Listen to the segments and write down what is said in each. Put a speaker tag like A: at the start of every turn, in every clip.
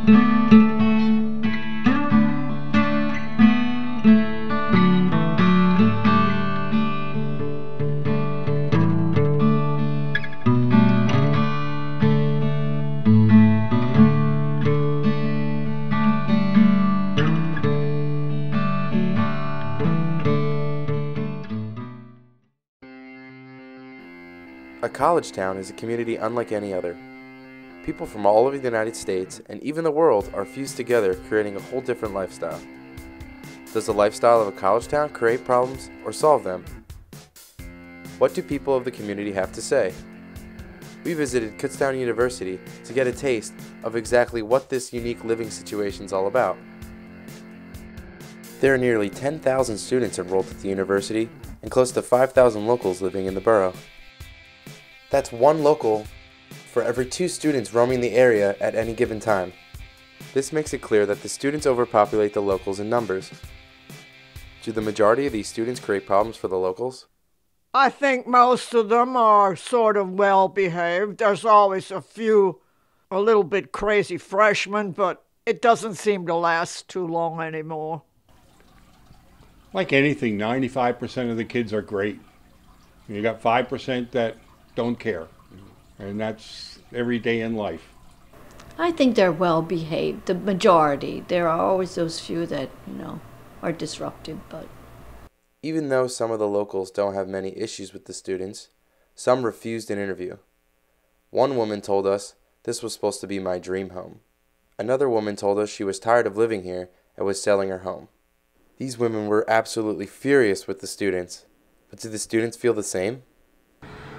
A: A college town is a community unlike any other. People from all over the United States and even the world are fused together, creating a whole different lifestyle. Does the lifestyle of a college town create problems or solve them? What do people of the community have to say? We visited Kutztown University to get a taste of exactly what this unique living situation is all about. There are nearly 10,000 students enrolled at the university and close to 5,000 locals living in the borough. That's one local for every 2 students roaming the area at any given time. This makes it clear that the students overpopulate the locals in numbers. Do the majority of these students create problems for the locals?
B: I think most of them are sort of well behaved. There's always a few a little bit crazy freshmen, but it doesn't seem to last too long anymore.
C: Like anything, 95% of the kids are great. You got 5% that don't care, and that's every day in life.
D: I think they're well behaved, the majority. There are always those few that, are disruptive, but...
A: Even though some of the locals don't have many issues with the students, some refused an interview. One woman told us, "This was supposed to be my dream home." Another woman told us she was tired of living here and was selling her home. These women were absolutely furious with the students, but do the students feel the same?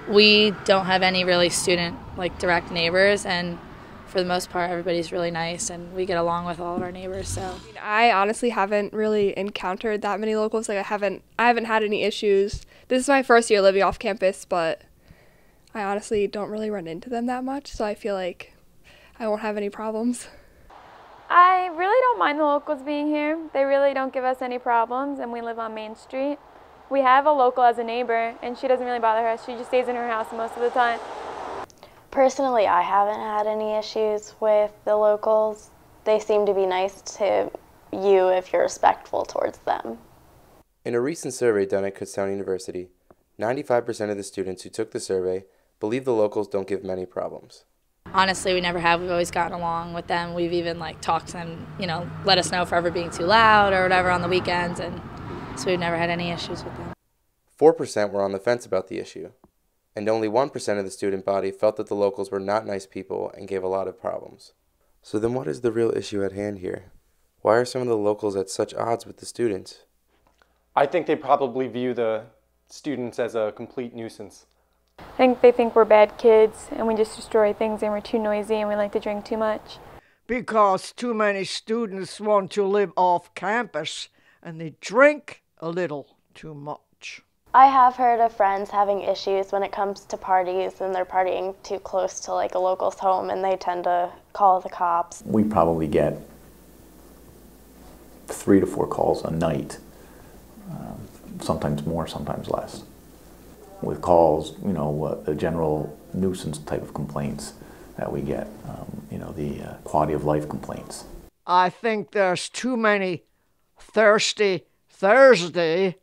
E: We don't have any really student direct neighbors, and for the most part everybody's really nice and we get along with all of our neighbors. So
F: I honestly haven't really encountered that many locals. I haven't had any issues. This is my first year living off campus, but I honestly don't really run into them that much, so I feel like I won't have any problems.
G: I really don't mind the locals being here. They really don't give us any problems, and we live on Main Street. We have a local as a neighbor, and she doesn't really bother us. She just stays in her house most of the time.
H: Personally, I haven't had any issues with the locals. They seem to be nice to you if you're respectful towards them.
A: In a recent survey done at Kutztown University, 95% of the students who took the survey believe the locals don't give many problems.
E: honestly, we never have. We've always gotten along with them. We've even talked to them, let us know if we're ever being too loud or whatever on the weekends, and so we've never had any issues with them.
A: 4% were on the fence about the issue, and only 1% of the student body felt that the locals were not nice people and gave a lot of problems. So then what is the real issue at hand here? Why are some of the locals at such odds with the students?
I: I think they probably view the students as a complete nuisance.
G: I think they think we're bad kids and we just destroy things and we're too noisy and we like to drink too much.
B: Because too many students want to live off campus and they drink a little too much.
H: I have heard of friends having issues when it comes to parties and they're partying too close to a local's home and they tend to call the cops.
J: We probably get 3 to 4 calls a night, sometimes more, sometimes less. With calls, the general nuisance type of complaints that we get, the quality of life complaints.
B: I think there's too many thirsty Thursday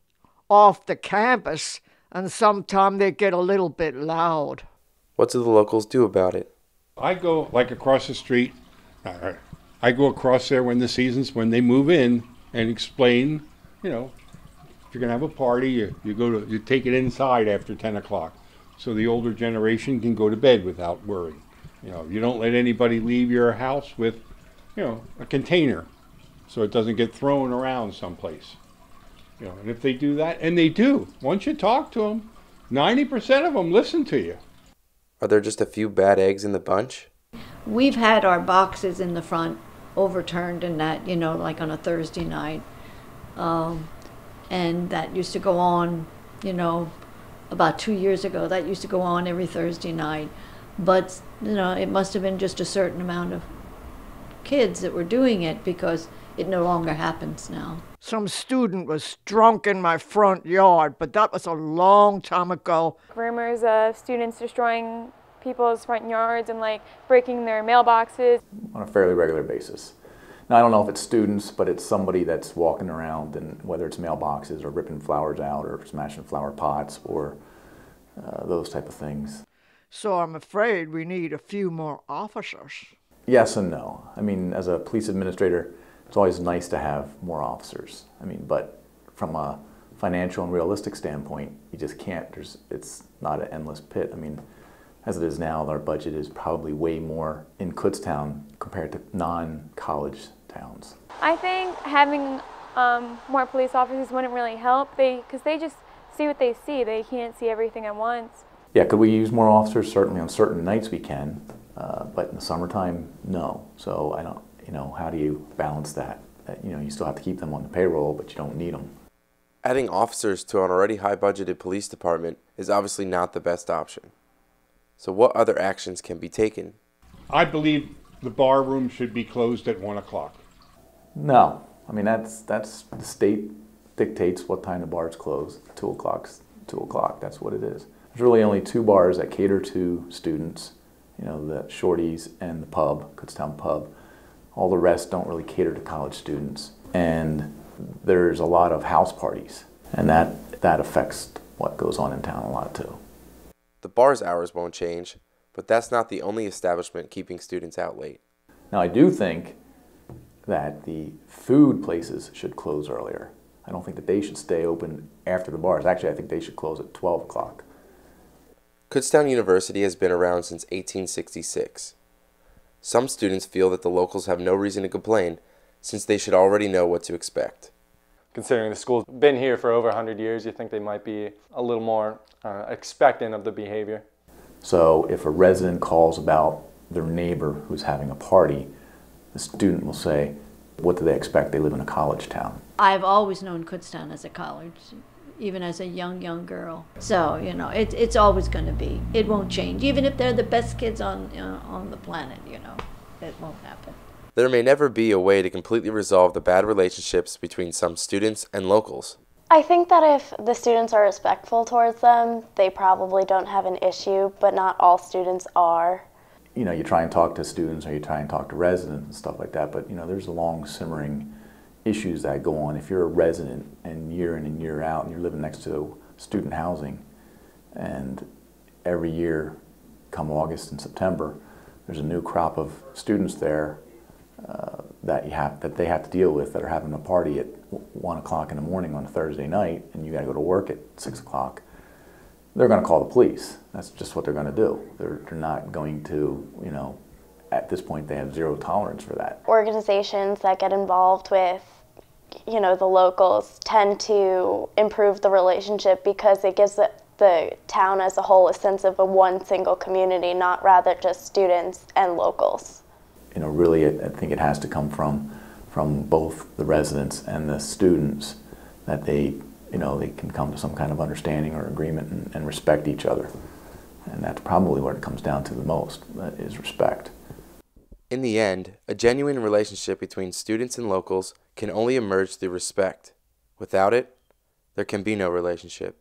B: off the campus, and sometimes they get a little bit loud.
A: What do the locals do about it?
C: I go across the street. I go across there when they move in and explain, if you're going to have a party, you take it inside after 10 o'clock so the older generation can go to bed without worry. You don't let anybody leave your house with, a container so it doesn't get thrown around someplace. And if they do that, and they do, once you talk to them, 90% of them listen to you.
A: Are there just a few bad eggs in the bunch?
D: We've had our boxes in the front overturned and that, like on a Thursday night. And that used to go on, about 2 years ago. That used to go on every Thursday night. But, it must have been just a certain amount of kids that were doing it because it no longer happens now.
B: Some student was drunk in my front yard, but that was a long time ago.
G: Rumors of students destroying people's front yards and like breaking their mailboxes.
J: On a fairly regular basis. Now, I don't know if it's students, but it's somebody that's walking around, and whether it's mailboxes or ripping flowers out or smashing flower pots or those type of things.
B: So I'm afraid we need a few more officers.
J: Yes and no. I mean, as a police administrator, it's always nice to have more officers. I mean, but from a financial and realistic standpoint, you just can't. It's not an endless pit. I mean, as it is now, our budget is probably way more in Kutztown compared to non-college towns.
G: I think having more police officers wouldn't really help, because they just see what they see. They can't see everything at once.
J: Yeah, could we use more officers? Certainly on certain nights we can, but in the summertime, no. So I don't, how do you balance that? You still have to keep them on the payroll, but you don't need them.
A: Adding officers to an already high-budgeted police department is obviously not the best option. So what other actions can be taken?
C: I believe the bar room should be closed at 1 o'clock.
J: No, I mean that's the state dictates what time the bars close. 2 o'clock's 2 o'clock. That's what it is. There's really only 2 bars that cater to students. The Shorties and the pub, Kutztown Pub. All the rest don't really cater to college students. And there's a lot of house parties, and that affects what goes on in town a lot too.
A: The bar's hours won't change, but that's not the only establishment keeping students out late.
J: Now, I do think that the food places should close earlier. I don't think that they should stay open after the bars. Actually, I think they should close at 12 o'clock.
A: Kutztown University has been around since 1866. Some students feel that the locals have no reason to complain, since they should already know what to expect.
I: Considering the school's been here for over 100 years, you think they might be a little more expectant of the behavior.
J: So if a resident calls about their neighbor who's having a party, the student will say, what do they expect? They live in a college town.
D: I've always known Kutztown as a college, even as a young girl. So, it's always going to be. It won't change. Even if they're the best kids on the planet, it won't happen.
A: There may never be a way to completely resolve the bad relationships between some students and locals.
H: I think that if the students are respectful towards them, they probably don't have an issue, but not all students are.
J: You try and talk to students or you try and talk to residents and stuff like that, but there's long simmering issues that go on. If you're a resident and year in and year out and you're living next to student housing, and every year come August and September, there's a new crop of students there that they have to deal with, that are having a party at 1 o'clock in the morning on a Thursday night, and you got to go to work at 6 o'clock. They're going to call the police. That's just what they're going to do. They're not going to, at this point they have zero tolerance for that.
H: Organizations that get involved with, the locals tend to improve the relationship because it gives the town as a whole a sense of one single community, not rather just students and locals.
J: Really, I think it has to come from both the residents and the students, that they can come to some kind of understanding or agreement and respect each other. And that's probably what it comes down to the most, is respect.
A: In the end, a genuine relationship between students and locals can only emerge through respect. Without it, there can be no relationship.